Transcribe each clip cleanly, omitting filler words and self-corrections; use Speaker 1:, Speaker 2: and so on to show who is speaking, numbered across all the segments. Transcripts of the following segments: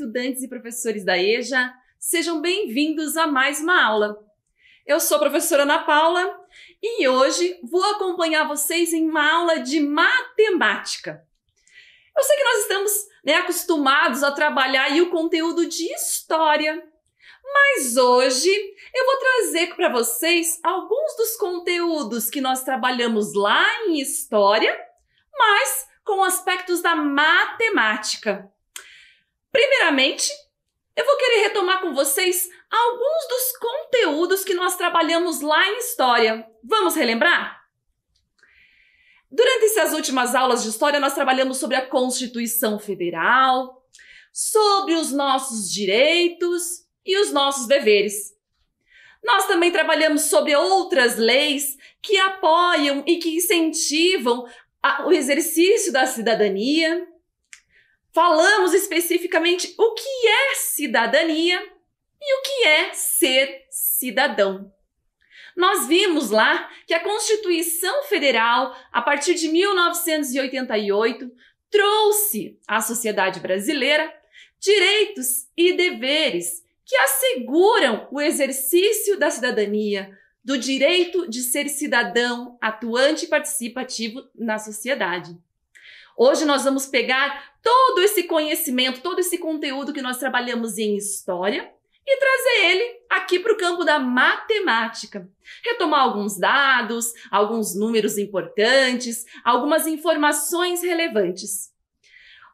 Speaker 1: estudantes e professores da EJA, sejam bem-vindos a mais uma aula. Eu sou a professora Ana Paula e hoje vou acompanhar vocês em uma aula de matemática. Eu sei que nós estamos acostumados a trabalhar aí o conteúdo de história, mas hoje eu vou trazer para vocês alguns dos conteúdos que nós trabalhamos lá em história, mas com aspectos da matemática. Primeiramente, eu vou querer retomar com vocês alguns dos conteúdos que nós trabalhamos lá em história. Vamos relembrar? Durante essas últimas aulas de história, nós trabalhamos sobre a Constituição Federal, sobre os nossos direitos e os nossos deveres. Nós também trabalhamos sobre outras leis que apoiam e que incentivam o exercício da cidadania. Falamos especificamente o que é cidadania e o que é ser cidadão. Nós vimos lá que a Constituição Federal, a partir de 1988, trouxe à sociedade brasileira direitos e deveres que asseguram o exercício da cidadania, do direito de ser cidadão atuante e participativo na sociedade. Hoje nós vamos pegar todo esse conhecimento, todo esse conteúdo que nós trabalhamos em história e trazer ele aqui para o campo da matemática. Retomar alguns dados, alguns números importantes, algumas informações relevantes.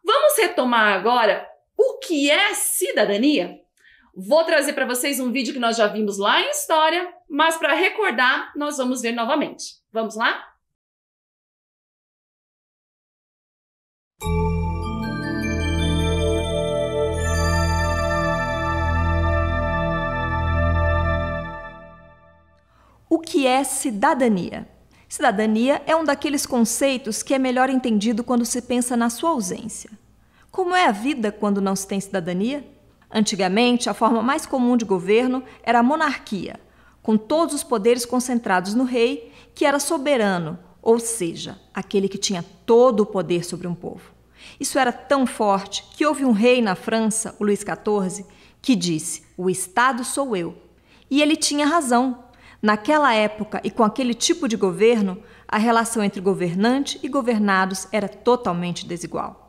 Speaker 1: Vamos retomar agora o que é cidadania? Vou trazer para vocês um vídeo que nós já vimos lá em história, mas para recordar, nós vamos ver novamente. Vamos lá?
Speaker 2: O que é cidadania? Cidadania é um daqueles conceitos que é melhor entendido quando se pensa na sua ausência. Como é a vida quando não se tem cidadania? Antigamente, a forma mais comum de governo era a monarquia, com todos os poderes concentrados no rei, que era soberano, ou seja, aquele que tinha todo o poder sobre um povo. Isso era tão forte que houve um rei na França, o Luís XIV, que disse: "O Estado sou eu". E ele tinha razão. Naquela época e com aquele tipo de governo, a relação entre governante e governados era totalmente desigual.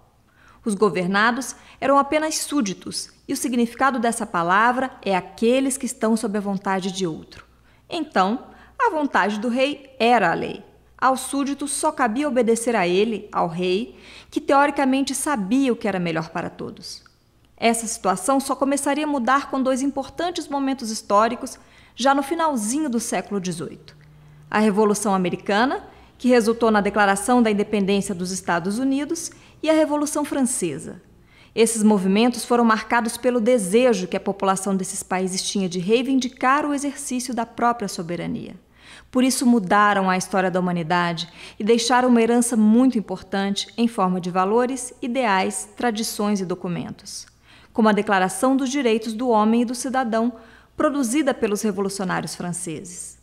Speaker 2: Os governados eram apenas súditos, e o significado dessa palavra é aqueles que estão sob a vontade de outro. Então, a vontade do rei era a lei. Aos súditos só cabia obedecer a ele, ao rei, que teoricamente sabia o que era melhor para todos. Essa situação só começaria a mudar com dois importantes momentos históricos já no finalzinho do século XVIII. A Revolução Americana, que resultou na Declaração da Independência dos Estados Unidos, e a Revolução Francesa. Esses movimentos foram marcados pelo desejo que a população desses países tinha de reivindicar o exercício da própria soberania. Por isso mudaram a história da humanidade e deixaram uma herança muito importante em forma de valores, ideais, tradições e documentos, como a Declaração dos Direitos do Homem e do Cidadão, produzida pelos revolucionários franceses.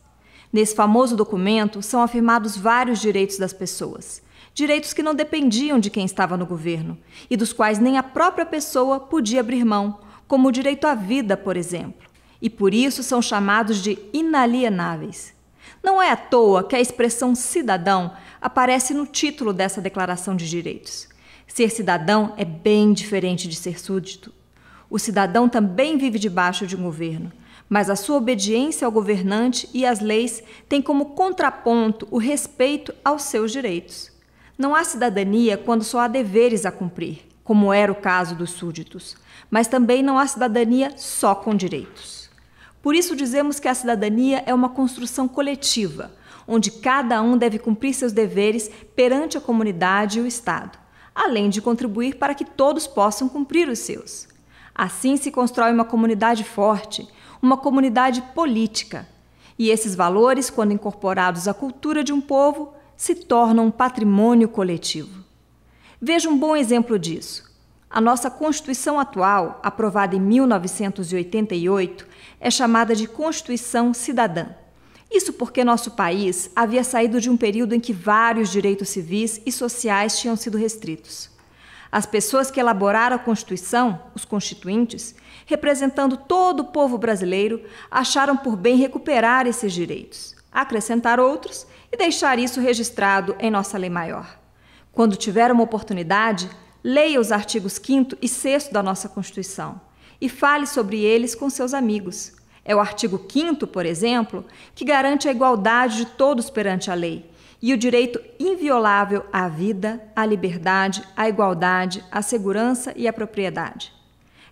Speaker 2: Nesse famoso documento são afirmados vários direitos das pessoas, direitos que não dependiam de quem estava no governo e dos quais nem a própria pessoa podia abrir mão, como o direito à vida, por exemplo, e por isso são chamados de inalienáveis. Não é à toa que a expressão cidadão aparece no título dessa Declaração de Direitos. Ser cidadão é bem diferente de ser súdito. O cidadão também vive debaixo de um governo, mas a sua obediência ao governante e às leis tem como contraponto o respeito aos seus direitos. Não há cidadania quando só há deveres a cumprir, como era o caso dos súditos, mas também não há cidadania só com direitos. Por isso dizemos que a cidadania é uma construção coletiva, onde cada um deve cumprir seus deveres perante a comunidade e o Estado, além de contribuir para que todos possam cumprir os seus. Assim se constrói uma comunidade forte, uma comunidade política. E esses valores, quando incorporados à cultura de um povo, se tornam um patrimônio coletivo. Veja um bom exemplo disso. A nossa Constituição atual, aprovada em 1988, é chamada de Constituição Cidadã. Isso porque nosso país havia saído de um período em que vários direitos civis e sociais tinham sido restritos. As pessoas que elaboraram a Constituição, os constituintes, representando todo o povo brasileiro, acharam por bem recuperar esses direitos, acrescentar outros e deixar isso registrado em nossa lei maior. Quando tiver uma oportunidade, leia os artigos 5º e 6º da nossa Constituição e fale sobre eles com seus amigos. É o artigo 5º, por exemplo, que garante a igualdade de todos perante a lei e o direito inviolável à vida, à liberdade, à igualdade, à segurança e à propriedade.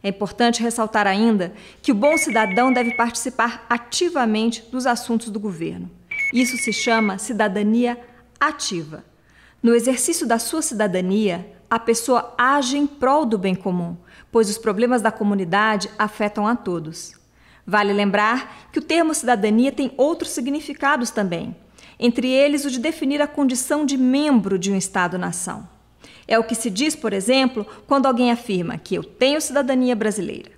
Speaker 2: É importante ressaltar ainda que o bom cidadão deve participar ativamente dos assuntos do governo. Isso se chama cidadania ativa. No exercício da sua cidadania, a pessoa age em prol do bem comum, pois os problemas da comunidade afetam a todos. Vale lembrar que o termo cidadania tem outros significados também, entre eles o de definir a condição de membro de um Estado-nação. É o que se diz, por exemplo, quando alguém afirma que eu tenho cidadania brasileira.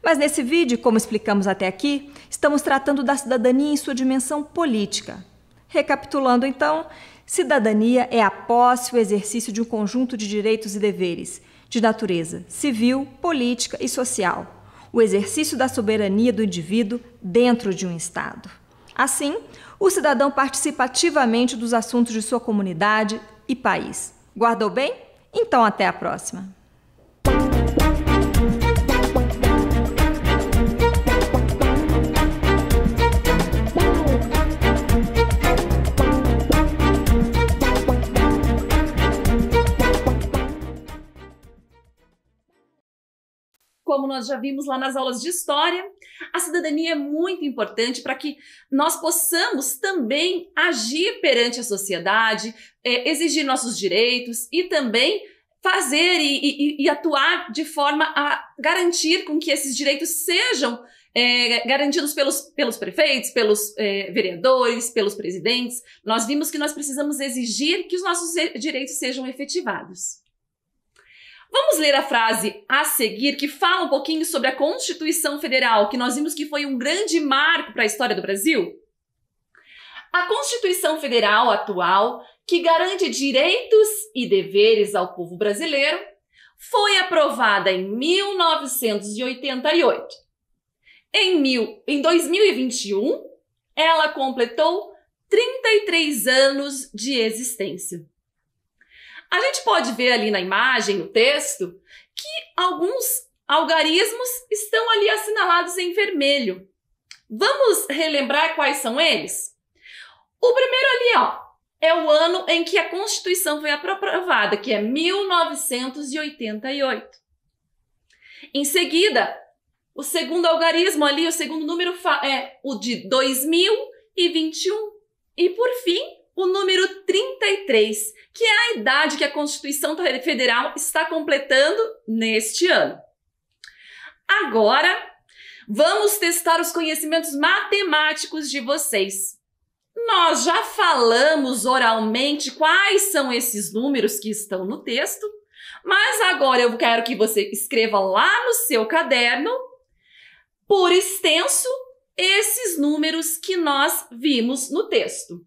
Speaker 2: Mas nesse vídeo, como explicamos até aqui, estamos tratando da cidadania em sua dimensão política. Recapitulando então, cidadania é a posse ou exercício de um conjunto de direitos e deveres, de natureza civil, política e social, o exercício da soberania do indivíduo dentro de um Estado. Assim, o cidadão participa ativamente dos assuntos de sua comunidade e país. Guardou bem? Então até a próxima!
Speaker 1: Como nós já vimos lá nas aulas de história, a cidadania é muito importante para que nós possamos também agir perante a sociedade, exigir nossos direitos e também fazer e atuar de forma a garantir com que esses direitos sejam garantidos pelos prefeitos, pelos vereadores, pelos presidentes. Nós vimos que nós precisamos exigir que os nossos direitos sejam efetivados. Vamos ler a frase a seguir, que fala um pouquinho sobre a Constituição Federal, que nós vimos que foi um grande marco para a história do Brasil? A Constituição Federal atual, que garante direitos e deveres ao povo brasileiro, foi aprovada em 1988. Em 2021, ela completou 33 anos de existência. A gente pode ver ali na imagem, no texto, que alguns algarismos estão ali assinalados em vermelho. Vamos relembrar quais são eles? O primeiro ali, ó, é o ano em que a Constituição foi aprovada, que é 1988. Em seguida, o segundo algarismo ali, o segundo número é o de 2021. E por fim, o número 33, que é a idade que a Constituição Federal está completando neste ano. Agora, vamos testar os conhecimentos matemáticos de vocês. Nós já falamos oralmente quais são esses números que estão no texto, mas agora eu quero que você escreva lá no seu caderno, por extenso, esses números que nós vimos no texto,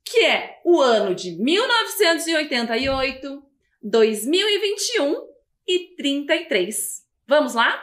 Speaker 1: que é o ano de 1988, 2021 e 33. Vamos lá?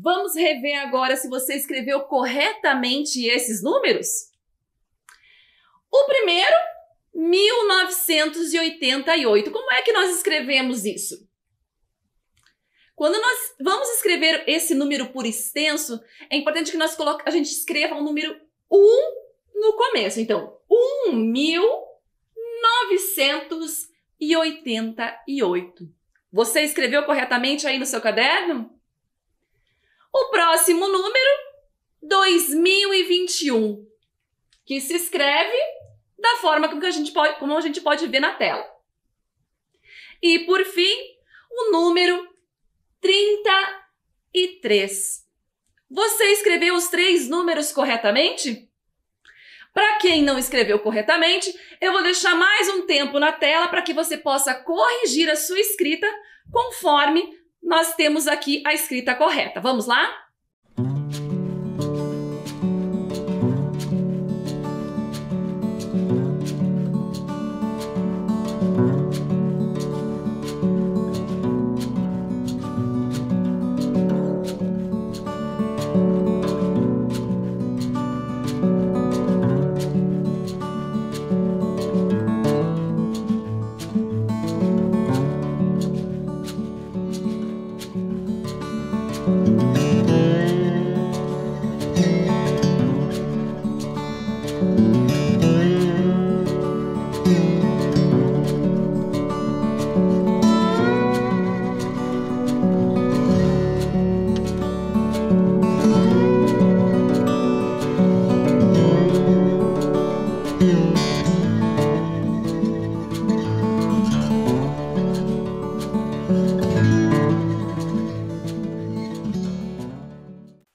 Speaker 1: Vamos rever agora se você escreveu corretamente esses números? O primeiro, 1988. Como é que nós escrevemos isso? Quando nós vamos escrever esse número por extenso, é importante que a gente escreva o número 1 no começo. Então, 1988. Você escreveu corretamente aí no seu caderno? O próximo número, 2021, que se escreve da forma como a gente pode ver na tela. E, por fim, o número 33. Você escreveu os 3 números corretamente? Para quem não escreveu corretamente, eu vou deixar mais um tempo na tela para que você possa corrigir a sua escrita conforme nós temos aqui a escrita correta. Vamos lá?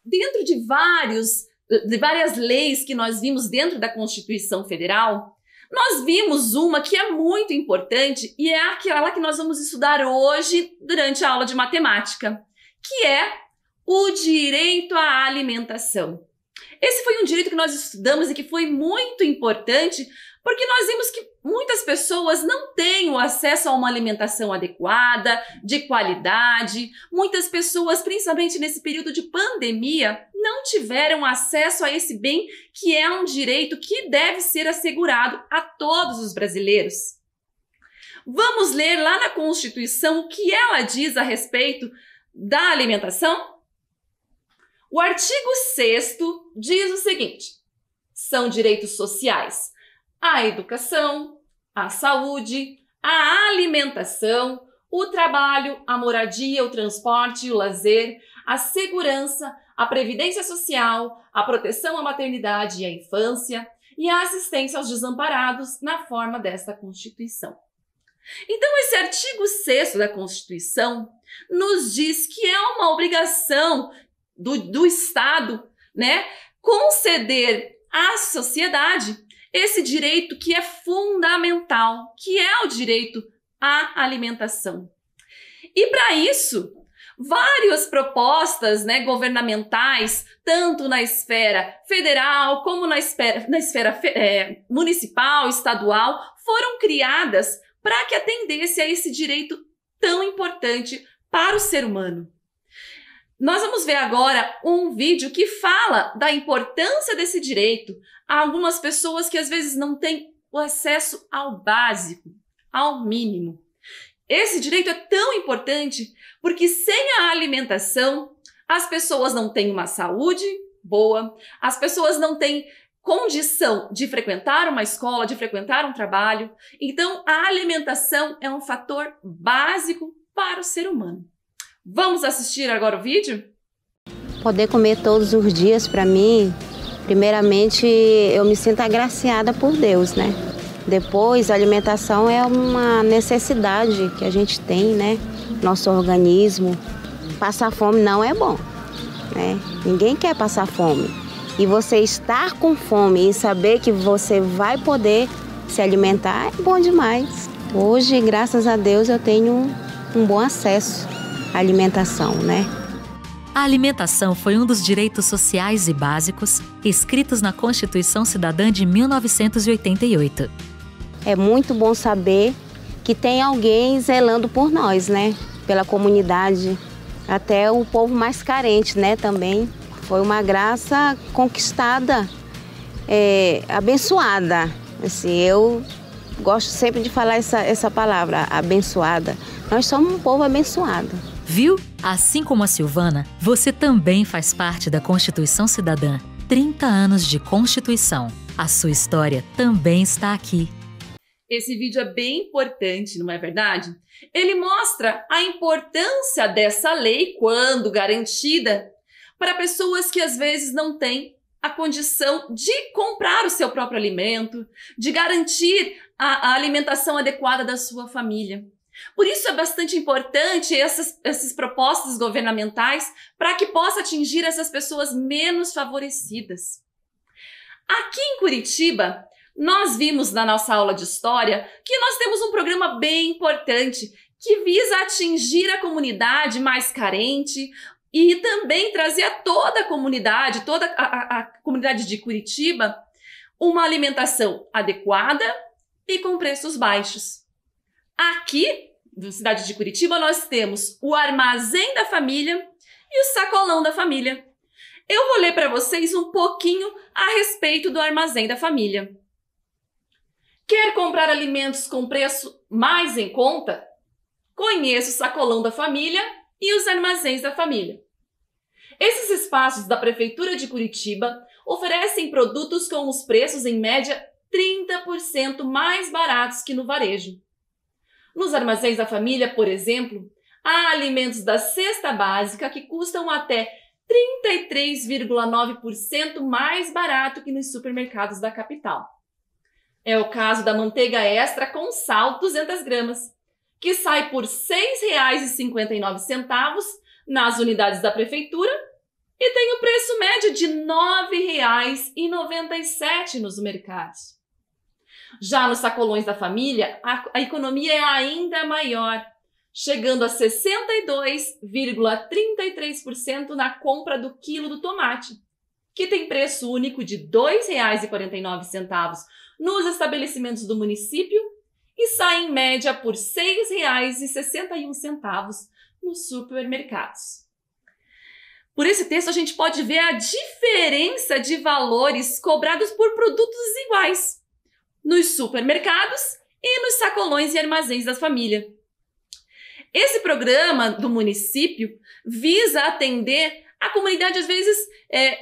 Speaker 1: Dentro de várias leis que nós vimos dentro da Constituição Federal, nós vimos uma que é muito importante e é aquela que nós vamos estudar hoje durante a aula de matemática, que é o direito à alimentação. Esse foi um direito que nós estudamos e que foi muito importante porque nós vimos que muitas pessoas não têm o acesso a uma alimentação adequada, de qualidade. Muitas pessoas, principalmente nesse período de pandemia, não tiveram acesso a esse bem que é um direito que deve ser assegurado a todos os brasileiros. Vamos ler lá na Constituição o que ela diz a respeito da alimentação? O artigo 6º diz o seguinte: são direitos sociais a educação, a saúde, a alimentação, o trabalho, a moradia, o transporte, o lazer, a segurança, a previdência social, a proteção à maternidade e à infância e a assistência aos desamparados na forma desta Constituição. Então, esse artigo 6º da Constituição nos diz que é uma obrigação do Estado, né, conceder à sociedade esse direito que é fundamental, que é o direito à alimentação. E para isso, várias propostas, né, governamentais, tanto na esfera federal como na esfera municipal, estadual, foram criadas para que atendesse a esse direito tão importante para o ser humano. Nós vamos ver agora um vídeo que fala da importância desse direito a algumas pessoas que às vezes não têm o acesso ao básico, ao mínimo. Esse direito é tão importante porque sem a alimentação, as pessoas não têm uma saúde boa, as pessoas não têm condição de frequentar uma escola, de frequentar um trabalho. Então, a alimentação é um fator básico para o ser humano. Vamos assistir agora o vídeo?
Speaker 3: Poder comer todos os dias, para mim, primeiramente, eu me sinto agraciada por Deus, né? Depois, a alimentação é uma necessidade que a gente tem, né? Nosso organismo. Passar fome não é bom, né? Ninguém quer passar fome. E você estar com fome e saber que você vai poder se alimentar é bom demais. Hoje, graças a Deus, eu tenho um bom acesso à alimentação, né?
Speaker 4: A alimentação foi um dos direitos sociais e básicos escritos na Constituição Cidadã de 1988.
Speaker 3: É muito bom saber que tem alguém zelando por nós, né? Pela comunidade, até o povo mais carente, né? Também foi uma graça conquistada, abençoada. Assim, eu gosto sempre de falar essa palavra, abençoada. Nós somos um povo abençoado.
Speaker 4: Viu? Assim como a Silvana, você também faz parte da Constituição Cidadã. 30 anos de Constituição. A sua história também está aqui.
Speaker 1: Esse vídeo é bem importante, não é verdade? Ele mostra a importância dessa lei, quando garantida, para pessoas que às vezes não têm a condição de comprar o seu próprio alimento, de garantir a alimentação adequada da sua família. Por isso é bastante importante essas propostas governamentais para que possa atingir essas pessoas menos favorecidas. Aqui em Curitiba, nós vimos na nossa aula de história que nós temos um programa bem importante que visa atingir a comunidade mais carente e também trazer a toda a comunidade, toda a comunidade de Curitiba, uma alimentação adequada e com preços baixos. Aqui, na cidade de Curitiba, nós temos o Armazém da Família e o Sacolão da Família. Eu vou ler para vocês um pouquinho a respeito do Armazém da Família. Quer comprar alimentos com preço mais em conta? Conheça o Sacolão da Família e os Armazéns da Família. Esses espaços da Prefeitura de Curitiba oferecem produtos com os preços, em média, 30% mais baratos que no varejo. Nos Armazéns da Família, por exemplo, há alimentos da cesta básica que custam até 33,9% mais barato que nos supermercados da capital. É o caso da manteiga extra com sal 200 gramas, que sai por R$ 6,59 nas unidades da Prefeitura e tem o preço médio de R$ 9,97 nos mercados. Já nos sacolões da família, a economia é ainda maior, chegando a 62,33% na compra do quilo do tomate, que tem preço único de R$ 2,49 nos estabelecimentos do município e sai em média por R$ 6,61 nos supermercados. Por esse texto, a gente pode ver a diferença de valores cobrados por produtos iguais nos supermercados e nos sacolões e armazéns da família. Esse programa do município visa atender a comunidade, às vezes,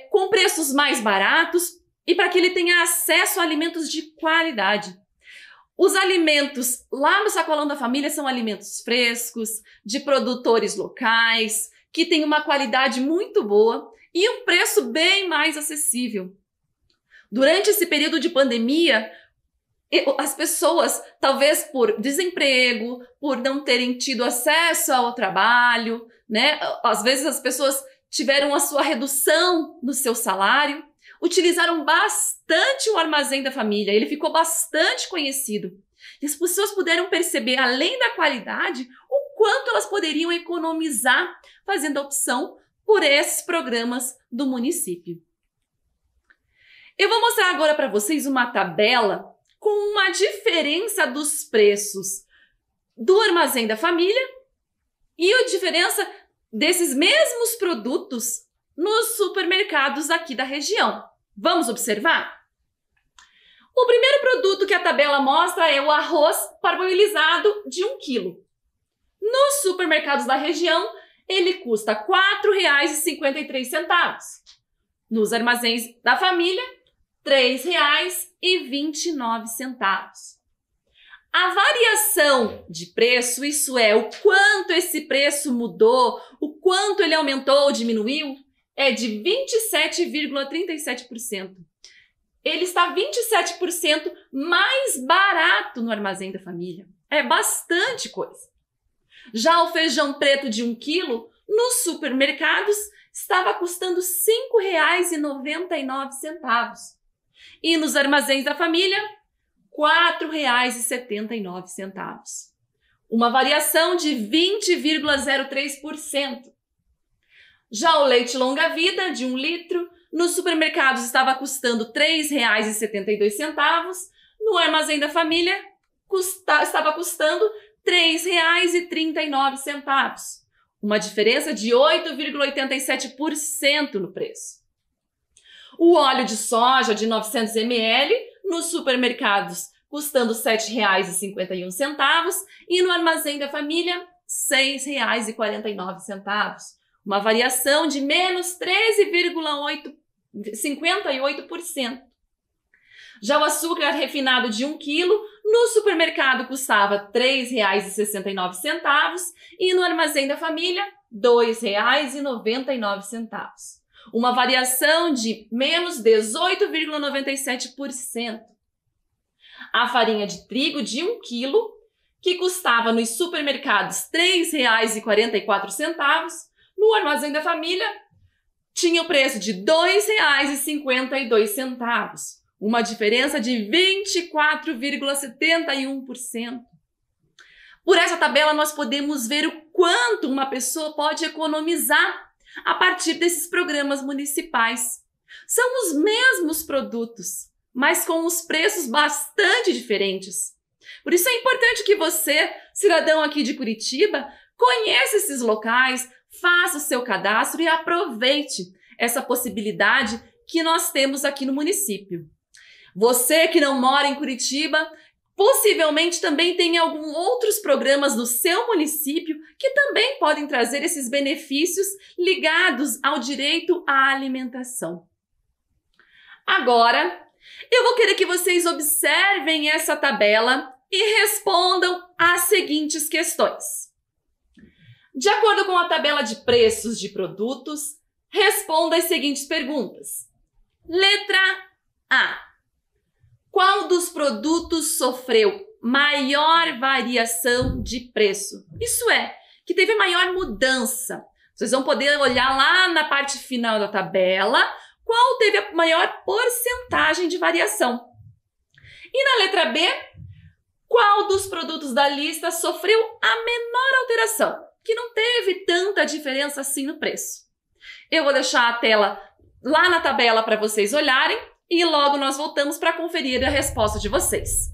Speaker 1: com preços mais baratos e para que ele tenha acesso a alimentos de qualidade. Os alimentos lá no Sacolão da Família são alimentos frescos, de produtores locais, que têm uma qualidade muito boa e um preço bem mais acessível. Durante esse período de pandemia, as pessoas, talvez por desemprego, por não terem tido acesso ao trabalho, né? Às vezes as pessoas tiveram a sua redução no seu salário, utilizaram bastante o Armazém da Família, ele ficou bastante conhecido. E as pessoas puderam perceber, além da qualidade, o quanto elas poderiam economizar fazendo a opção por esses programas do município. Eu vou mostrar agora para vocês uma tabela com uma diferença dos preços do Armazém da Família e a diferença desses mesmos produtos nos supermercados aqui da região. Vamos observar? O primeiro produto que a tabela mostra é o arroz parboilizado de 1 quilo. Nos supermercados da região, ele custa R$ 4,53. Nos armazéns da família, R$ 3,29. A variação de preço, isso é, o quanto esse preço mudou, o quanto ele aumentou ou diminuiu, é de 27,37%. Ele está 27% mais barato no Armazém da Família. É bastante coisa. Já o feijão preto de 1 quilo, nos supermercados, estava custando R$ 5,99. E nos Armazéns da Família, R$ 4,79. Uma variação de 20,03%. Já o leite longa-vida, de 1 litro, nos supermercados estava custando R$ 3,72. No Armazém da Família, estava custando R$ 3,39. Uma diferença de 8,87% no preço. O óleo de soja de 900 ml, nos supermercados, custando R$ 7,51 e no Armazém da Família, R$ 6,49. Uma variação de menos 13,58%. Já o açúcar refinado de 1 quilo, no supermercado custava R$ 3,69 e no Armazém da Família, R$ 2,99. Uma variação de menos 18,97%. A farinha de trigo de 1 quilo, que custava nos supermercados R$ 3,44, no Armazém da Família tinha o preço de R$ 2,52. Uma diferença de 24,71%. Por essa tabela, nós podemos ver o quanto uma pessoa pode economizar a partir desses programas municipais. São os mesmos produtos, mas com os preços bastante diferentes. Por isso é importante que você, cidadão aqui de Curitiba, conheça esses locais, faça o seu cadastro e aproveite essa possibilidade que nós temos aqui no município. Você que não mora em Curitiba, possivelmente também tem alguns outros programas no seu município que também podem trazer esses benefícios ligados ao direito à alimentação. Agora, eu vou querer que vocês observem essa tabela e respondam às seguintes questões. De acordo com a tabela de preços de produtos, responda as seguintes perguntas. Letra A. Qual dos produtos sofreu maior variação de preço? Isso é, que teve maior mudança. Vocês vão poder olhar lá na parte final da tabela qual teve a maior porcentagem de variação. E na letra B, qual dos produtos da lista sofreu a menor alteração, que não teve tanta diferença assim no preço? Eu vou deixar a tela lá na tabela para vocês olharem e logo nós voltamos para conferir a resposta de vocês.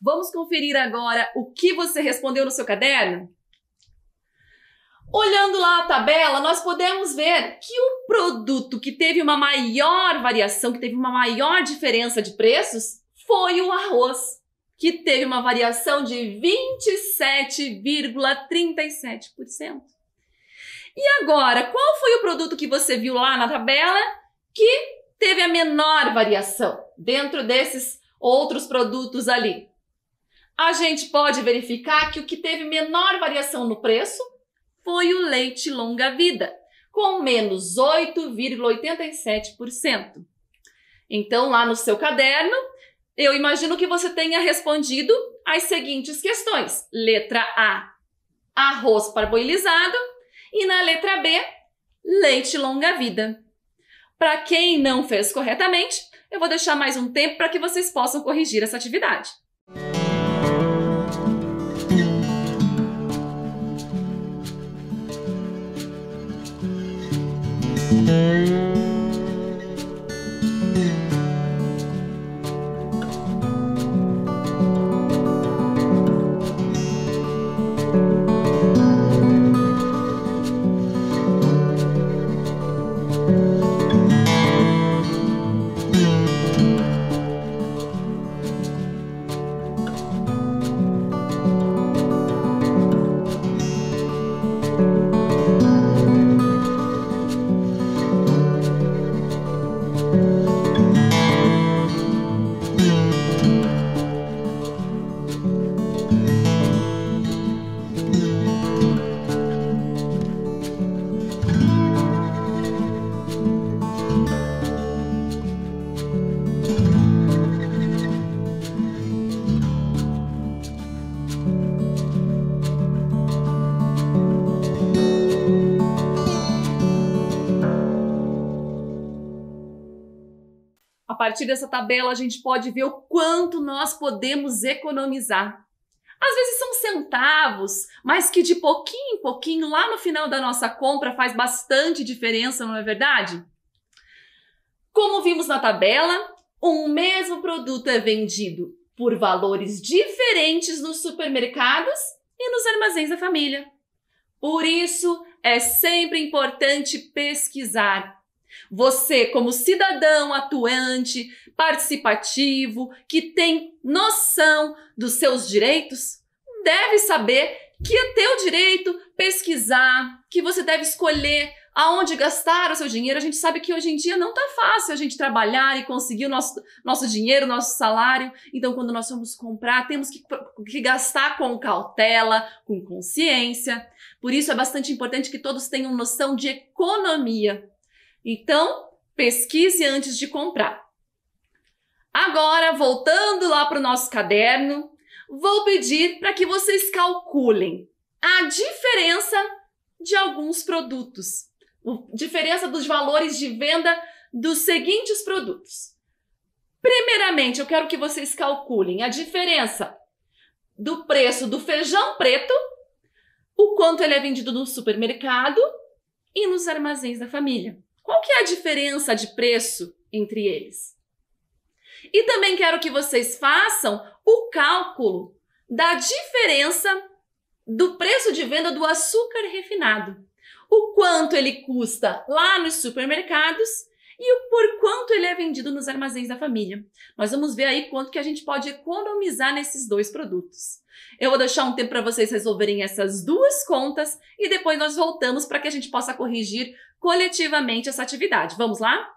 Speaker 1: Vamos conferir agora o que você respondeu no seu caderno? Olhando lá a tabela, nós podemos ver que o produto que teve uma maior variação, que teve uma maior diferença de preços, foi o arroz, que teve uma variação de 27,37%. E agora, qual foi o produto que você viu lá na tabela que teve a menor variação dentro desses outros produtos ali? A gente pode verificar que o que teve menor variação no preço foi o leite longa-vida, com menos 8,87%. Então, lá no seu caderno, eu imagino que você tenha respondido as seguintes questões. Letra A, arroz parboilizado, e na letra B, leite longa-vida. Para quem não fez corretamente, eu vou deixar mais um tempo para que vocês possam corrigir essa atividade. A partir dessa tabela, a gente pode ver o quanto nós podemos economizar. Às vezes são centavos, mas que de pouquinho em pouquinho, lá no final da nossa compra, faz bastante diferença, não é verdade? Como vimos na tabela, um mesmo produto é vendido por valores diferentes nos supermercados e nos armazéns da família. Por isso, é sempre importante pesquisar. Você, como cidadão atuante, participativo, que tem noção dos seus direitos, deve saber que é teu direito pesquisar, que você deve escolher aonde gastar o seu dinheiro. A gente sabe que hoje em dia não tá fácil a gente trabalhar e conseguir o nosso dinheiro, o nosso salário. Então, quando nós vamos comprar, temos que gastar com cautela, com consciência. Por isso, é bastante importante que todos tenham noção de economia. Então, pesquise antes de comprar. Agora, voltando lá para o nosso caderno, vou pedir para que vocês calculem a diferença de alguns produtos. Diferença dos valores de venda dos seguintes produtos. Primeiramente, eu quero que vocês calculem a diferença do preço do feijão preto, o quanto ele é vendido no supermercado e nos armazéns da família. Qual que é a diferença de preço entre eles? E também quero que vocês façam o cálculo da diferença do preço de venda do açúcar refinado. O quanto ele custa lá nos supermercados e o por quanto ele é vendido nos armazéns da família. Nós vamos ver aí quanto que a gente pode economizar nesses dois produtos. Eu vou deixar um tempo para vocês resolverem essas duas contas e depois nós voltamos para que a gente possa corrigir coletivamente essa atividade. Vamos lá?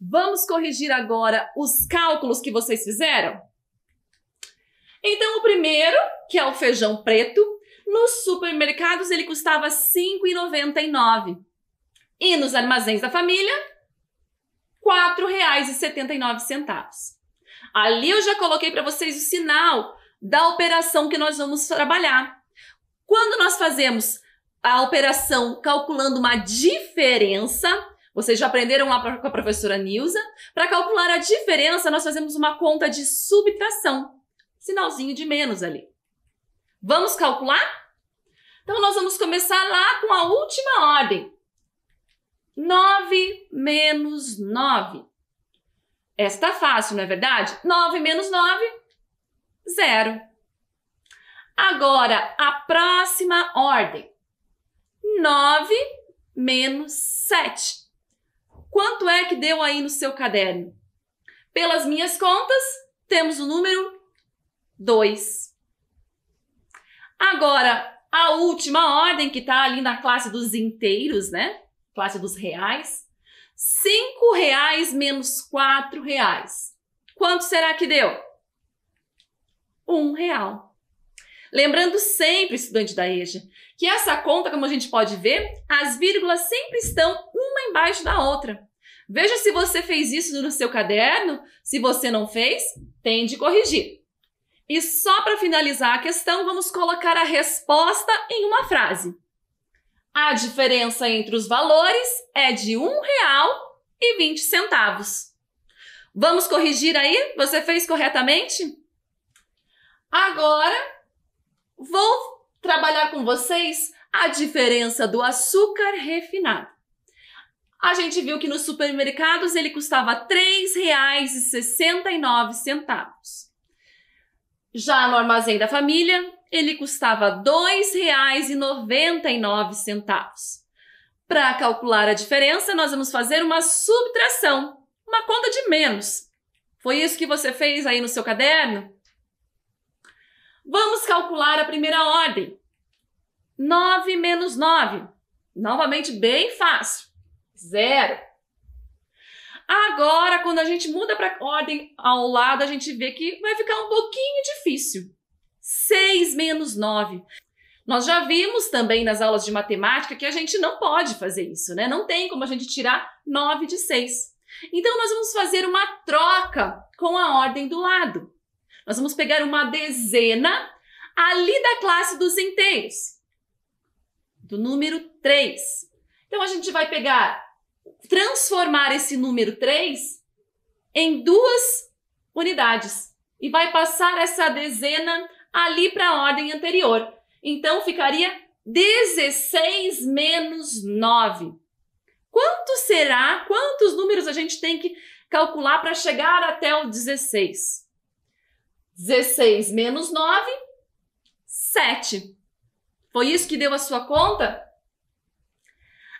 Speaker 1: Vamos corrigir agora os cálculos que vocês fizeram? Então, o primeiro, que é o feijão preto, nos supermercados ele custava R$ 5,99. E nos armazéns da família, R$ 4,79. Ali eu já coloquei para vocês o sinal da operação que nós vamos trabalhar. Quando nós fazemos a operação calculando uma diferença, vocês já aprenderam lá com a professora Nilza, para calcular a diferença nós fazemos uma conta de subtração, sinalzinho de menos ali. Vamos calcular? Então nós vamos começar lá com a última ordem. 9 menos 9. Essa tá fácil, não é verdade? 9 menos 9, 0. Agora, a próxima ordem. 9 menos 7. Quanto é que deu aí no seu caderno? Pelas minhas contas, temos o número 2. Agora, a última ordem que está ali na classe dos inteiros, né? Classe dos reais. R$ 5 menos R$ 4. Quanto será que deu? R$ 1. Lembrando sempre, estudante da EJA, que essa conta, como a gente pode ver, as vírgulas sempre estão uma embaixo da outra. Veja se você fez isso no seu caderno. Se você não fez, tem de corrigir. E só para finalizar a questão, vamos colocar a resposta em uma frase. A diferença entre os valores é de R$ 1,20. Vamos corrigir aí? Você fez corretamente? Agora, vou trabalhar com vocês a diferença do açúcar refinado. A gente viu que nos supermercados ele custava R$ 3,69. Já no armazém da família, ele custava R$ 2,99. Para calcular a diferença, nós vamos fazer uma subtração, uma conta de menos. Foi isso que você fez aí no seu caderno? Vamos calcular a primeira ordem. 9 menos 9. Novamente, bem fácil. 0. Agora, quando a gente muda para a ordem ao lado, a gente vê que vai ficar um pouquinho difícil. 6 menos 9. Nós já vimos também nas aulas de matemática que a gente não pode fazer isso, né? Não tem como a gente tirar 9 de 6. Então, nós vamos fazer uma troca com a ordem do lado. Nós vamos pegar uma dezena ali da classe dos inteiros, do número 3. Então, a gente vai transformar esse número 3 em 2 unidades e vai passar essa dezena ali para a ordem anterior. Então, ficaria 16 menos 9. Quantos números a gente tem que calcular para chegar até o 16? 16 menos 9, 7. Foi isso que deu a sua conta?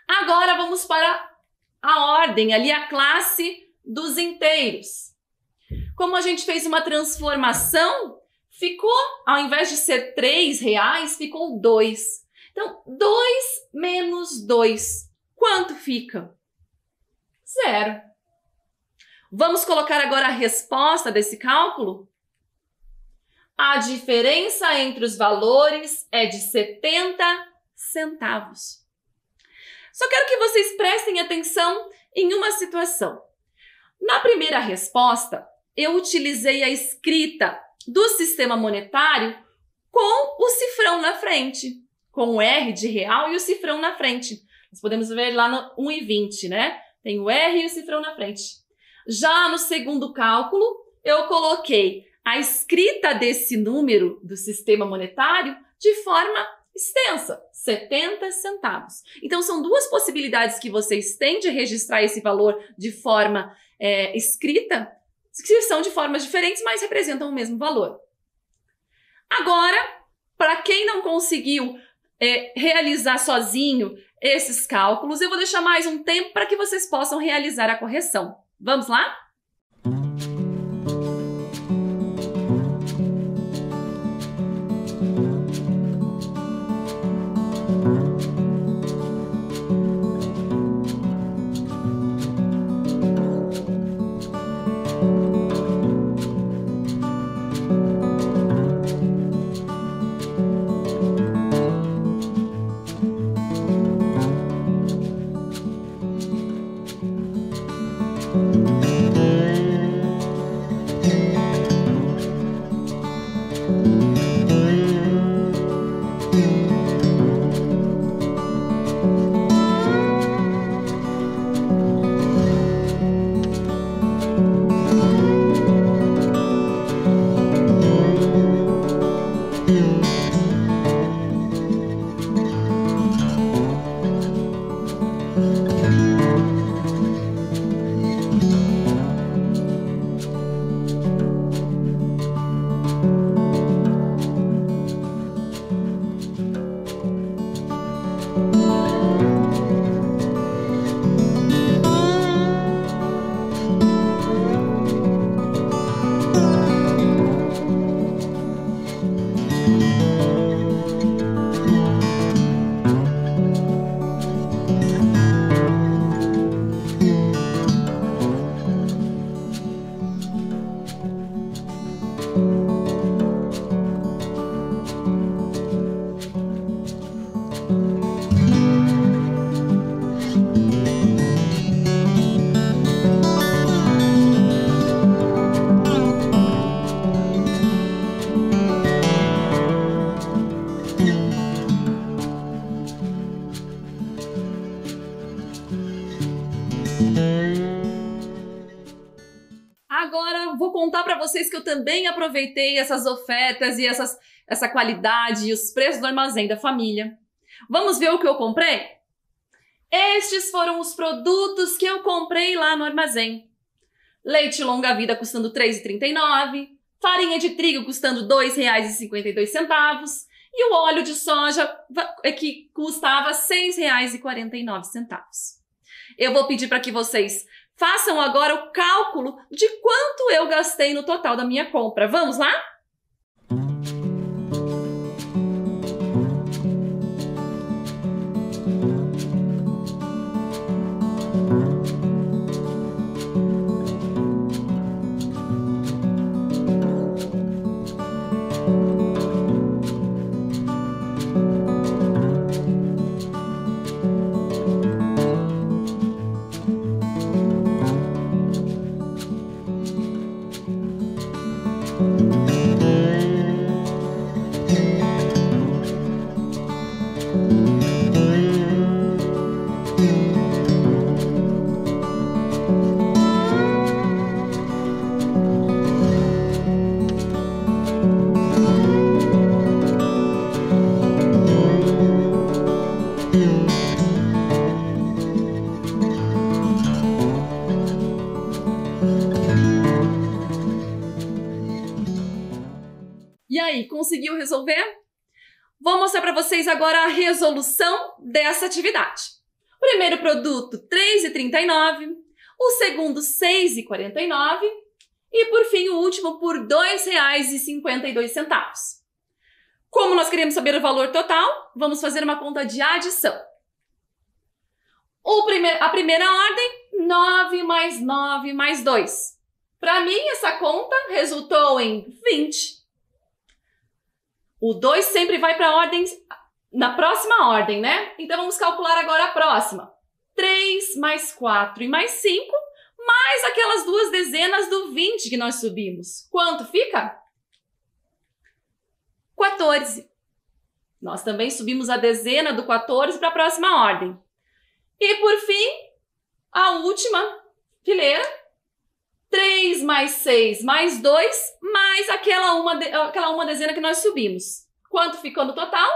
Speaker 1: Agora vamos para a ordem, ali a classe dos inteiros. Como a gente fez uma transformação, ficou, ao invés de ser R$ 3, ficou 2. Então, 2 menos 2, quanto fica? 0. Vamos colocar agora a resposta desse cálculo? A diferença entre os valores é de 70 centavos. Só quero que vocês prestem atenção em uma situação. Na primeira resposta, eu utilizei a escrita do sistema monetário com o cifrão na frente, com o R de real e o cifrão na frente. Nós podemos ver lá no 1,20, né? Tem o R e o cifrão na frente. Já no segundo cálculo, eu coloquei a escrita desse número do sistema monetário de forma extensa, 70 centavos. Então, são duas possibilidades que vocês têm de registrar esse valor de forma escrita, que são de formas diferentes, mas representam o mesmo valor. Agora, para quem não conseguiu realizar sozinho esses cálculos, eu vou deixar mais um tempo para que vocês possam realizar a correção. Vamos lá? Agora, vou contar para vocês que eu também aproveitei essas ofertas e essa qualidade e os preços do armazém da família. Vamos ver o que eu comprei? Estes foram os produtos que eu comprei lá no armazém. Leite longa-vida custando R$ 3,39, farinha de trigo custando R$ 2,52 e o óleo de soja que custava R$ 6,49. Eu vou pedir para que vocês façam agora o cálculo de quanto eu gastei no total da minha compra. Vamos lá? E aí, conseguiu resolver? Vou mostrar para vocês agora a resolução dessa atividade. O primeiro produto, R$ 3,39. O segundo, R$ 6,49. E, por fim, o último, por R$ 2,52. Como nós queremos saber o valor total, vamos fazer uma conta de adição. A primeira ordem, 9 mais 9 mais 2. Para mim, essa conta resultou em 20. O 2 sempre vai para a ordem, na próxima ordem, né? Então, vamos calcular agora a próxima. 3 mais 4 e mais 5, mais aquelas duas dezenas do 20 que nós subimos. Quanto fica? 14. Nós também subimos a dezena do 14 para a próxima ordem. E, por fim, a última fileira, 3 mais 6 mais 2, mais aquela uma dezena que nós subimos. Quanto ficou no total?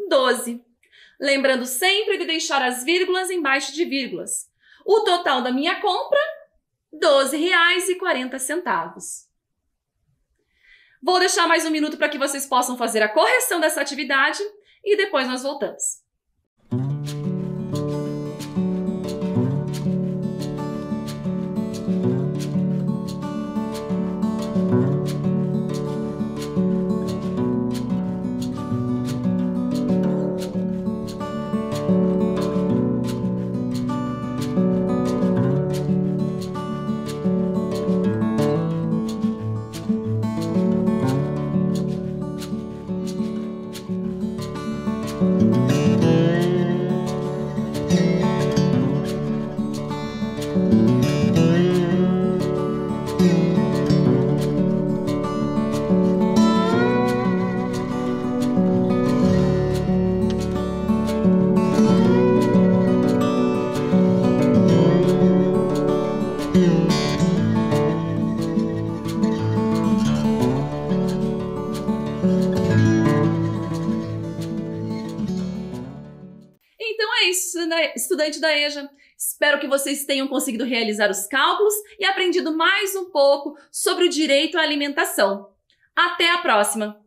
Speaker 1: 12. Lembrando sempre de deixar as vírgulas embaixo de vírgulas. O total da minha compra, R$ 12,40. Vou deixar mais um minuto para que vocês possam fazer a correção dessa atividade e depois nós voltamos. Então é isso, né, estudante da EJA. Espero que vocês tenham conseguido realizar os cálculos e aprendido mais um pouco sobre o direito à alimentação. Até a próxima!